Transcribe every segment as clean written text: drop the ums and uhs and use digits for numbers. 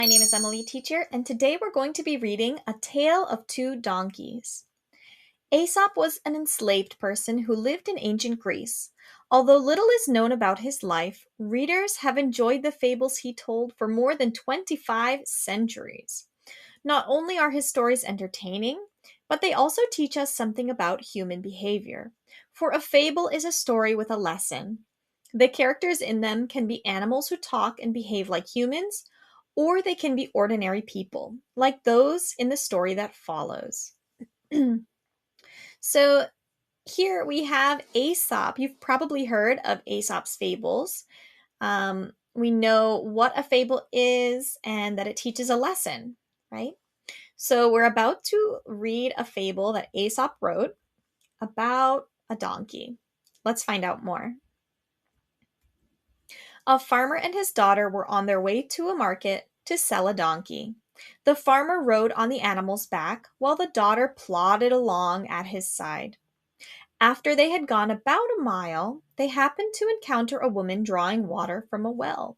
My name is Emily Teacher, and today we're going to be reading A Tale of Two Donkeys. Aesop was an enslaved person who lived in ancient Greece. Although little is known about his life, readers have enjoyed the fables he told for more than 25 centuries. Not only are his stories entertaining, but they also teach us something about human behavior. For a fable is a story with a lesson. The characters in them can be animals who talk and behave like humans, or they can be ordinary people, like those in the story that follows. So here we have Aesop. You've probably heard of Aesop's fables. We know what a fable is and that it teaches a lesson, right? So we're about to read a fable that Aesop wrote about a donkey. Let's find out more. A farmer and his daughter were on their way to a market to sell a donkey. The farmer rode on the animal's back while the daughter plodded along at his side. After they had gone about a mile, they happened to encounter a woman drawing water from a well.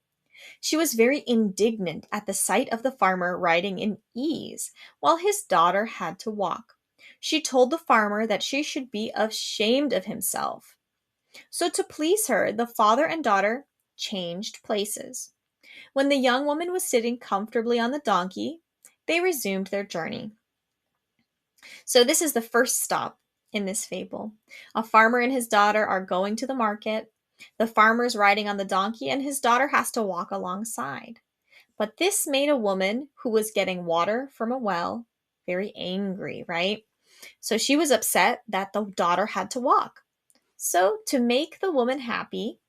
She was very indignant at the sight of the farmer riding in ease, while his daughter had to walk. She told the farmer that she should be ashamed of himself. So, to please her, the father and daughter changed places. When the young woman was sitting comfortably on the donkey, they resumed their journey. So, this is the first stop in this fable. A farmer and his daughter are going to the market. The farmer's riding on the donkey, and his daughter has to walk alongside. But this made a woman who was getting water from a well very angry, right? So she was upset that the daughter had to walk. So, to make the woman happy,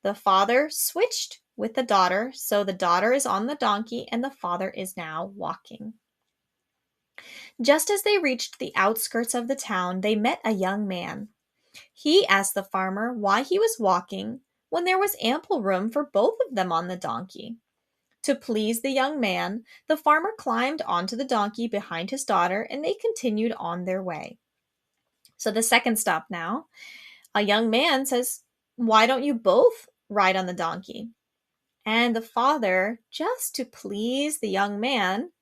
the father switched with the daughter. So the daughter is on the donkey and the father is now walking. Just as they reached the outskirts of the town, they met a young man. He asked the farmer why he was walking when there was ample room for both of them on the donkey. To please the young man, the farmer climbed onto the donkey behind his daughter and they continued on their way. So, the second stop now, a young man says, "Why don't you both ride on the donkey?" And the father, just to please the young man,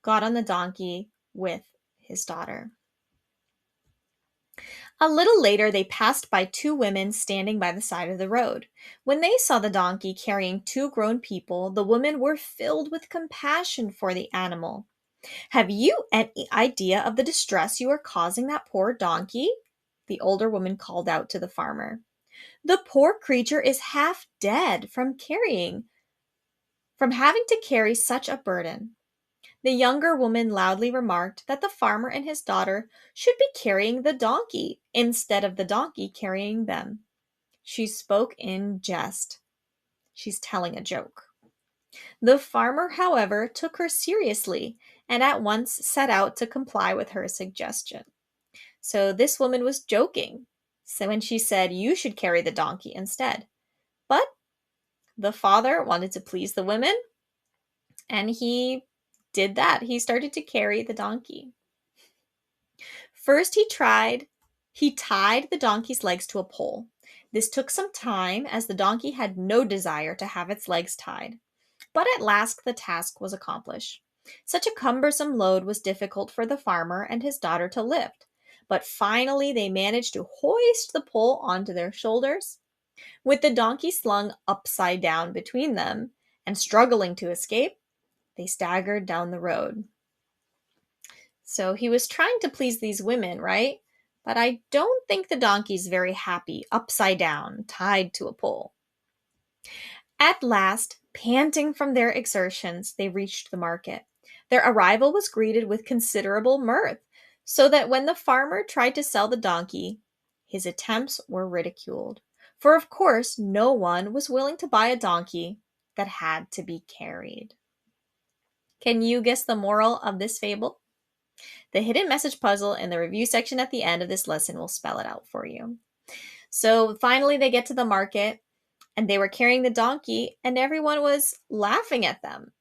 got on the donkey with his daughter. A little later, they passed by two women standing by the side of the road. When they saw the donkey carrying two grown people, the women were filled with compassion for the animal. "Have you any idea of the distress you are causing that poor donkey?" the older woman called out to the farmer. "The poor creature is half dead from having to carry such a burden." The younger woman loudly remarked that the farmer and his daughter should be carrying the donkey instead of the donkey carrying them. She spoke in jest. She's telling a joke. The farmer, however, took her seriously and at once set out to comply with her suggestion. So this woman was joking. So when she said, "You should carry the donkey instead." But the father wanted to please the women, and he did that. He started to carry the donkey. First, he tied the donkey's legs to a pole. This took some time as the donkey had no desire to have its legs tied. But at last the task was accomplished. Such a cumbersome load was difficult for the farmer and his daughter to lift. But finally they managed to hoist the pole onto their shoulders. With the donkey slung upside down between them and struggling to escape, they staggered down the road. So he was trying to please these women, right? But I don't think the donkey's very happy, upside down, tied to a pole. At last, panting from their exertions, they reached the market. Their arrival was greeted with considerable mirth, so that when the farmer tried to sell the donkey, his attempts were ridiculed. For of course, no one was willing to buy a donkey that had to be carried. Can you guess the moral of this fable? The hidden message puzzle in the review section at the end of this lesson will spell it out for you. So finally, they get to the market and they were carrying the donkey, and everyone was laughing at them.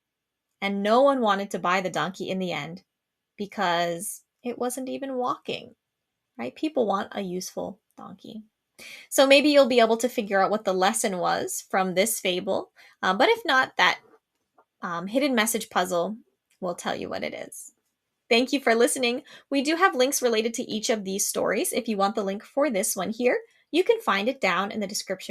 And no one wanted to buy the donkey in the end because it wasn't even walking, right? People want a useful donkey. So maybe you'll be able to figure out what the lesson was from this fable. But if not, that hidden message puzzle will tell you what it is. Thank you for listening. We do have links related to each of these stories. If you want the link for this one here, you can find it down in the description